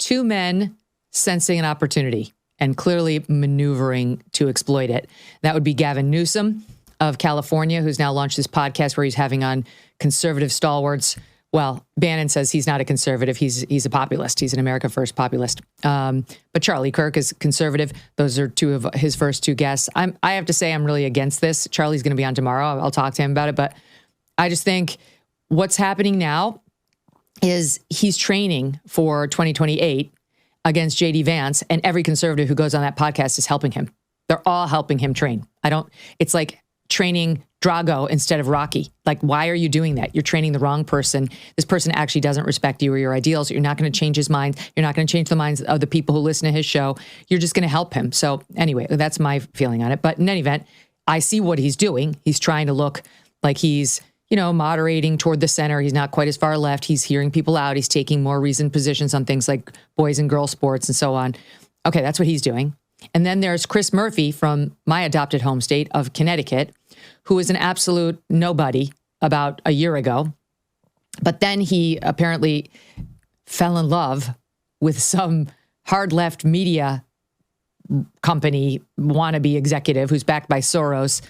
two men sensing an opportunity and clearly maneuvering to exploit it. That would be Gavin Newsom of California, who's now launched this podcast where he's having on conservative stalwarts. Well, Bannon says he's not a conservative. He's a populist. He's an America First populist. But Charlie Kirk is conservative. Those are two of his first two guests. I have to say I'm really against this. Charlie's going to be on tomorrow. I'll talk to him about it. But I just think what's happening now is he's training for 2028 against J.D. Vance, and every conservative who goes on that podcast is helping him. They're all helping him train. It's like training Drago instead of Rocky. Like, why are you doing that? You're training the wrong person. This person actually doesn't respect you or your ideals. You're not going to change his mind. You're not going to change the minds of the people who listen to his show. You're just going to help him. So anyway, that's my feeling on it. But in any event, I see what he's doing. He's trying to look like he's, moderating toward the center. He's not quite as far left. He's hearing people out. He's taking more reasoned positions on things like boys and girls sports and so on. Okay, that's what he's doing. And then there's Chris Murphy from my adopted home state of Connecticut, who is an absolute nobody about a year ago. But then he apparently fell in love with some hard left media company wannabe executive who's backed by Soros.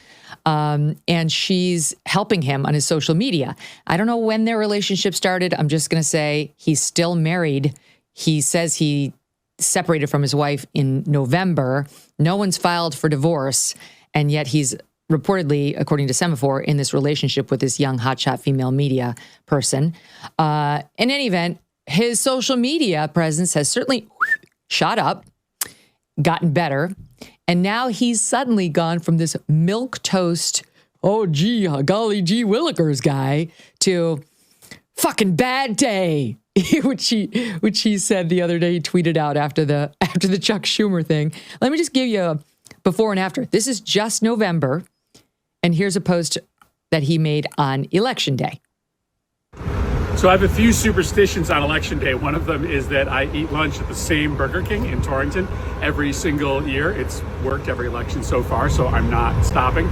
And she's helping him on his social media. I don't know when their relationship started. I'm just going to say he's still married. He says he separated from his wife in November. No one's filed for divorce. And yet he's reportedly, according to Semaphore, in this relationship with this young hotshot female media person. In any event, his social media presence has certainly shot up, gotten better. And now he's suddenly gone from this milquetoast, golly gee willikers guy to fucking bad day, which he said the other day. He tweeted out after the Chuck Schumer thing. Let me just give you a before and after. This is just November, and here's a post that he made on Election Day. So I have a few superstitions on Election Day. One of them is that I eat lunch at the same Burger King in Torrington every single year. It's worked every election so far, so I'm not stopping.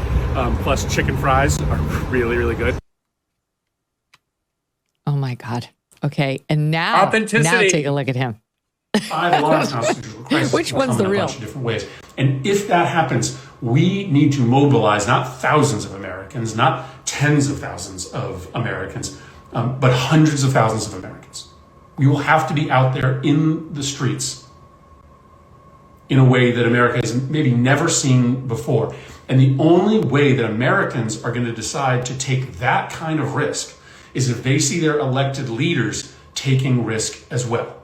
Plus, chicken fries are really, really good. Oh my God. Okay, and now take a look at him. Which one's the real? In a bunch of different ways. And if that happens, we need to mobilize not thousands of Americans, not tens of thousands of Americans, but hundreds of thousands of Americans. We will have to be out there in the streets in a way that America has maybe never seen before. And the only way that Americans are going to decide to take that kind of risk is if they see their elected leaders taking risk as well.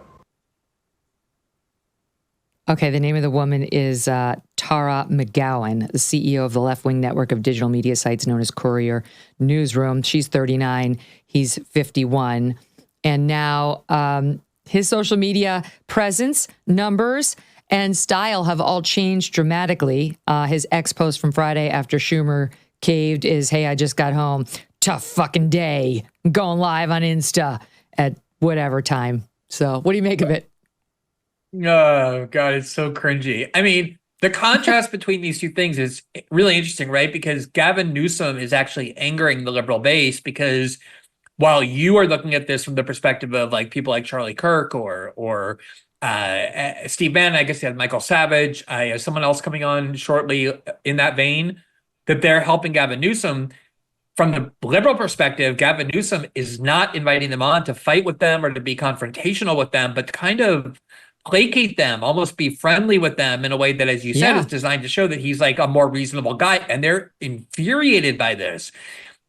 Okay, the name of the woman is Tara McGowan, the CEO of the left-wing network of digital media sites known as Courier Newsroom. She's 39, he's 51. And now his social media presence, numbers, and style have all changed dramatically. His ex-post from Friday after Schumer caved is, "Hey, I just got home. Tough fucking day. Going live on Insta at whatever time." So what do you make of it? Oh, God, it's so cringy. I mean, the contrast between these two things is really interesting, right? Because Gavin Newsom is actually angering the liberal base because while you are looking at this from the perspective of like people like Charlie Kirk or Steve Bannon, I guess you had Michael Savage, I have someone else coming on shortly in that vein, that they're helping Gavin Newsom. From the liberal perspective, Gavin Newsom is not inviting them on to fight with them or to be confrontational with them, but to kind of placate them, almost be friendly with them in a way that, as you said, is designed to show that he's like a more reasonable guy. And they're infuriated by this.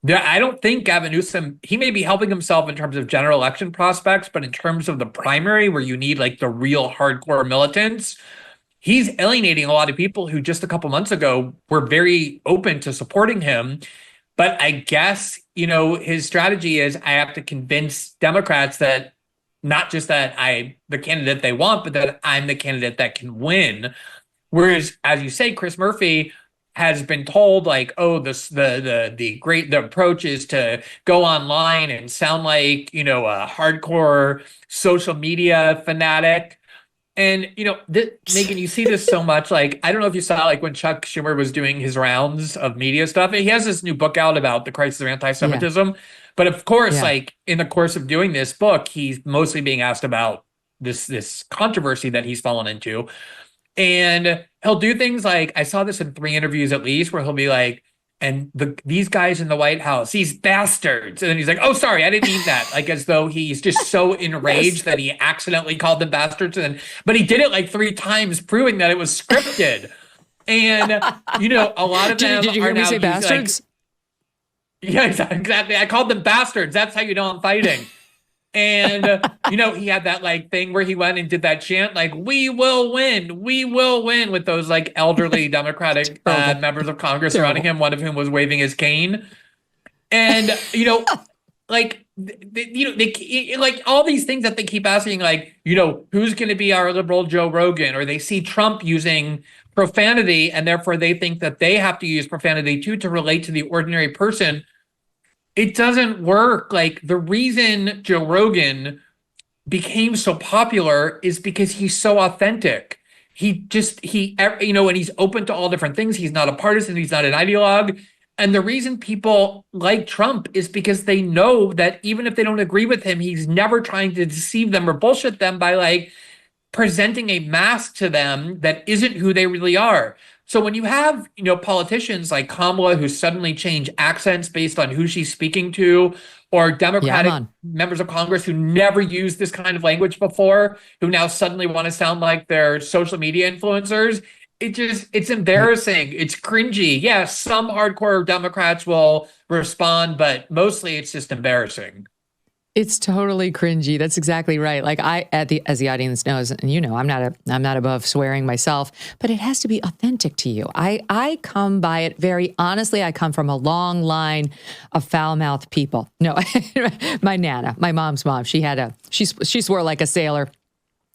I don't think Gavin Newsom, he may be helping himself in terms of general election prospects, but in terms of the primary where you need like the real hardcore militants, he's alienating a lot of people who just a couple months ago were very open to supporting him. But I guess, his strategy is I have to convince Democrats that not just that I'm the candidate they want, but that I'm the candidate that can win. Whereas, as you say, Chris Murphy has been told like, oh, the approach is to go online and sound like, a hardcore social media fanatic. And, Megyn, you see this so much. Like, I don't know if you saw like when Chuck Schumer was doing his rounds of media stuff. He has this new book out about the crisis of anti-Semitism. Yeah. But of course, like in the course of doing this book, he's mostly being asked about this controversy that he's fallen into. And he'll do things like, I saw this in 3 interviews at least, where he'll be like, and these guys in the White House, these bastards. And then he's like, oh, sorry, I didn't mean that. Like, as though he's just so enraged that he accidentally called them bastards. But he did it like 3 times, proving that it was scripted. And, a lot of them did you hear me say bastards? Like, yeah, exactly. I called them bastards. That's how you know I'm fighting. And, he had that like thing where he went and did that chant, like, we will win, with those like elderly Democratic members of Congress surrounding him, one of whom was waving his cane. And, like, like all these things that they keep asking, like, who's going to be our liberal Joe Rogan? Or they see Trump using profanity, and therefore they think that they have to use profanity too to relate to the ordinary person. It doesn't work. Like, the reason Joe Rogan became so popular is because he's so authentic. And he's open to all different things. He's not a partisan. He's not an ideologue. And the reason people like Trump is because they know that even if they don't agree with him, he's never trying to deceive them or bullshit them by like presenting a mask to them that isn't who they really are. So when you have, politicians like Kamala who suddenly change accents based on who she's speaking to, or Democratic members of Congress who never used this kind of language before, who now suddenly want to sound like they're social media influencers, it's embarrassing. It's cringy. Yes, some hardcore Democrats will respond, but mostly it's just embarrassing. It's totally cringy. That's exactly right. Like as the audience knows, and I'm not above swearing myself, but it has to be authentic to you. I come by it very honestly. I come from a long line of foul-mouthed people. No, my Nana, my mom's mom, she swore like a sailor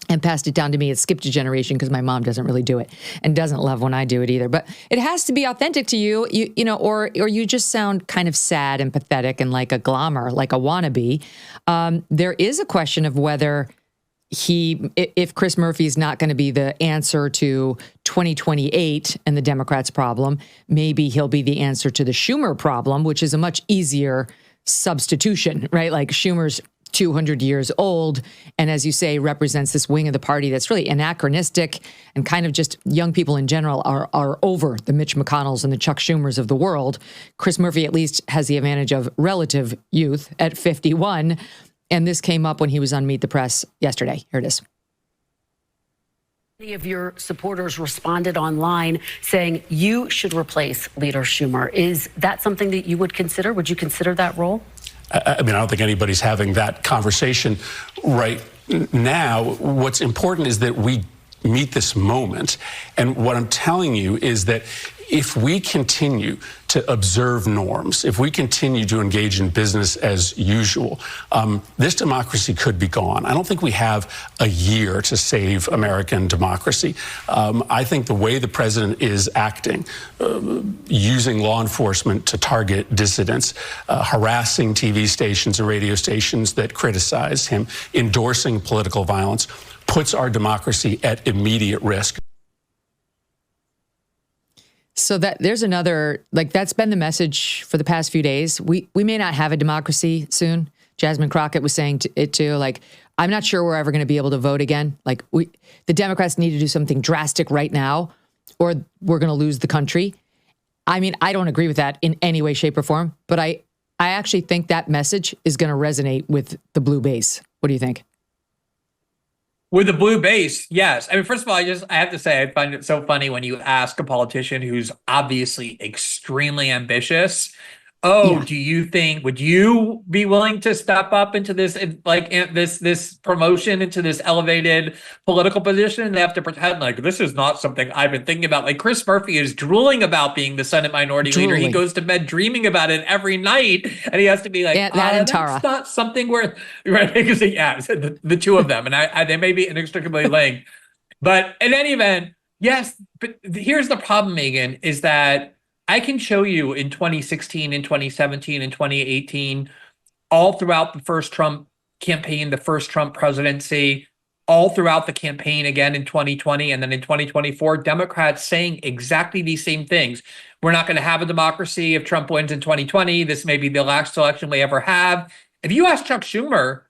and passed it down to me. It skipped a generation because my mom doesn't really do it and doesn't love when I do it either. But it has to be authentic to you, or you just sound kind of sad and pathetic and like a glommer, like a wannabe. There is a question of whether if Chris Murphy is not going to be the answer to 2028 and the Democrats' problem, maybe he'll be the answer to the Schumer problem, which is a much easier substitution, right? Like Schumer's 200 years old, and as you say, represents this wing of the party that's really anachronistic, and kind of just young people in general are over the Mitch McConnells and the Chuck Schumers of the world. Chris Murphy at least has the advantage of relative youth at 51, and this came up when he was on Meet the Press yesterday. Here it is. Many of your supporters responded online saying you should replace Leader Schumer. Is that something that you would consider? Would you consider that role? I don't think anybody's having that conversation right now. What's important is that we meet this moment. And what I'm telling you is that if we continue to observe norms, if we continue to engage in business as usual, this democracy could be gone. I don't think we have a year to save American democracy. I think the way the president is acting, using law enforcement to target dissidents, harassing TV stations and radio stations that criticize him, endorsing political violence, puts our democracy at immediate risk. So that there's another, like, that's been the message for the past few days. We may not have a democracy soon. Jasmine Crockett was saying it too. Like, I'm not sure we're ever going to be able to vote again. Like, the Democrats need to do something drastic right now, or we're going to lose the country. I mean, I don't agree with that in any way, shape, or form, but I actually think that message is going to resonate with the blue base. What do you think? With the blue base, yes. I mean, first of all, I have to say, I find it so funny when you ask a politician who's obviously extremely ambitious, do you think, would you be willing to step up into this, like, this promotion into this elevated political position? And they have to pretend like this is not something I've been thinking about. Like, Chris Murphy is drooling about being the Senate Minority Leader. He goes to bed dreaming about it every night, and he has to be like, that's not something where, right? Because the two of them, and they may be inextricably linked. But in any event, yes. But here's the problem, Megyn, is that I can show you in 2016, in 2017, in 2018, all throughout the first Trump campaign, the first Trump presidency, all throughout the campaign again in 2020, and then in 2024, Democrats saying exactly these same things. We're not going to have a democracy if Trump wins in 2020. This may be the last election we ever have. If you ask Chuck Schumer,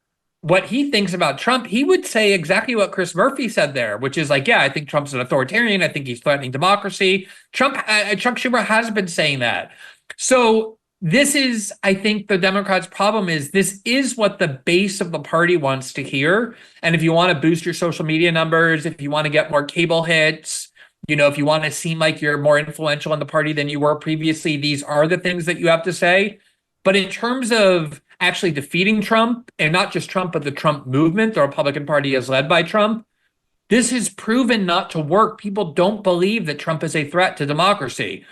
what he thinks about Trump, he would say exactly what Chris Murphy said there, which is like, yeah, I think Trump's an authoritarian. I think he's threatening democracy. Chuck Schumer has been saying that. So this is, I think, the Democrats' problem is this is what the base of the party wants to hear. And if you want to boost your social media numbers, if you want to get more cable hits, if you want to seem like you're more influential in the party than you were previously, these are the things that you have to say. But in terms of actually defeating Trump, and not just Trump, but the Trump movement, the Republican Party is led by Trump, this has proven not to work. People don't believe that Trump is a threat to democracy.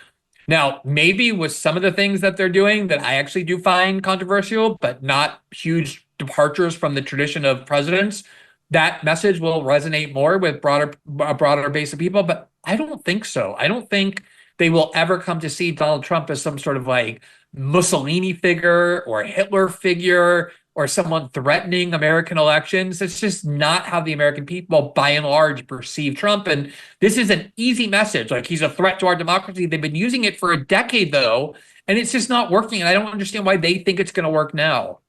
Now, maybe with some of the things that they're doing that I actually do find controversial, but not huge departures from the tradition of presidents, that message will resonate more with a broader base of people. But I don't think so. I don't think they will ever come to see Donald Trump as some sort of like Mussolini figure or Hitler figure or someone threatening American elections. It's just not how the American people, by and large, perceive Trump. And this is an easy message. Like, he's a threat to our democracy. They've been using it for a decade, though, and it's just not working. And I don't understand why they think it's going to work now.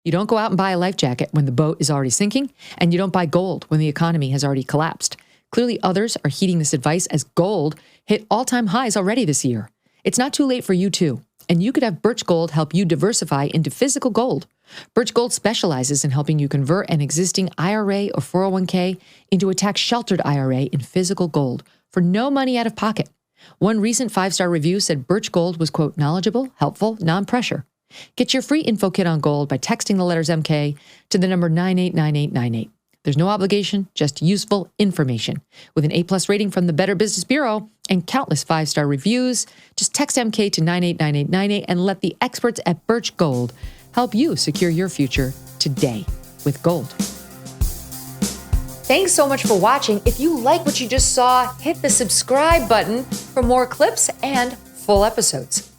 You don't go out and buy a life jacket when the boat is already sinking, and you don't buy gold when the economy has already collapsed. Clearly, others are heeding this advice as gold hit all-time highs already this year. It's not too late for you, too. And you could have Birch Gold help you diversify into physical gold. Birch Gold specializes in helping you convert an existing IRA or 401k into a tax-sheltered IRA in physical gold for no money out of pocket. One recent 5-star review said Birch Gold was, quote, knowledgeable, helpful, non-pressure. Get your free info kit on gold by texting the letters MK to the number 989898. There's no obligation, just useful information. With an A+ rating from the Better Business Bureau and countless 5-star reviews, just text MK to 989898 and let the experts at Birch Gold help you secure your future today with gold. Thanks so much for watching. If you like what you just saw, hit the subscribe button for more clips and full episodes.